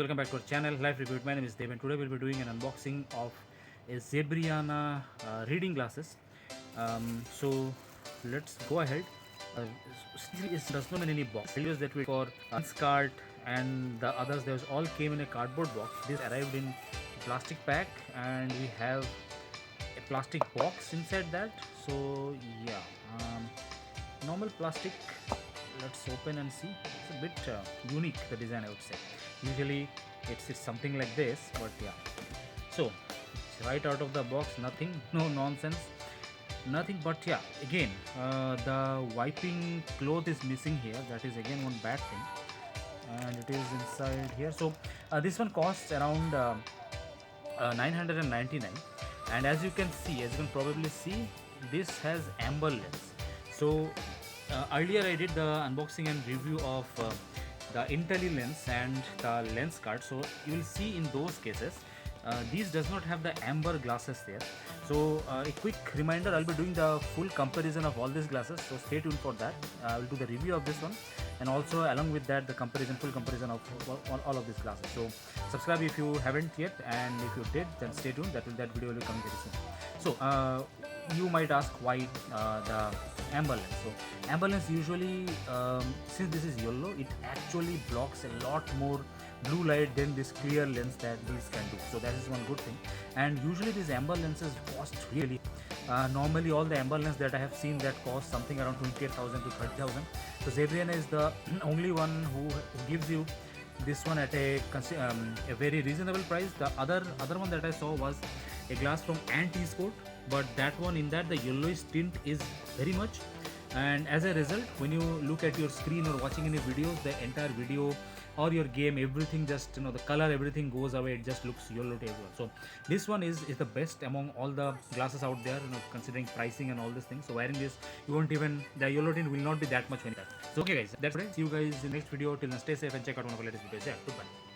welcome back to our channel Life Review. My name is Dev and today we'll be doing an unboxing of a Zebriana reading glasses. So let's go ahead. Still it does not in any box. Videos that we for Lenskart and the others, those all came in a cardboard box. This arrived in plastic pack and we have a plastic box inside that. So yeah, normal plastic. Let's open and see. It's a bit unique, the design, I would say. Usually it's something like this, but yeah. So it's right out of the box, nothing, no nonsense, nothing. But yeah, again, the wiping cloth is missing here. That is again one bad thing, and it is inside here. So this one costs around 999, and as you can see, as you can probably see, this has amber lens. So earlier I did the unboxing and review of the Intellilens and the Lenskart. So you will see in those cases these does not have the amber glasses there. So a quick reminder, I'll be doing the full comparison of all these glasses, so stay tuned for that. I will do the review of this one, and also along with that the full comparison of all of these glasses. So subscribe if you haven't yet, and if you did, then stay tuned. That video will be coming very soon. So you might ask why the amber lens. So amber lens usually, since this is yellow, it actually blocks a lot more blue light than this clear lens that these can do. So that is one good thing. And usually these amber lenses cost really normally all the amber lens that I have seen that cost something around 28,000 to 30,000. So Zebriana is the only one who gives you this one at a very reasonable price. The other one that I saw was a glass from Anti-Sport, but that one, in that the yellowish tint is very much, and as a result when you look at your screen or watching any videos, the entire video or your game, everything just, the color, everything goes away. It just looks yellow to everyone. So this one is the best among all the glasses out there, considering pricing and all these things. So wearing this, you won't even, the yellow tint will not be that much when that. So okay guys, that's it. See you guys in the next video. Till then, stay safe and check out one of our latest videos. Yeah, goodbye.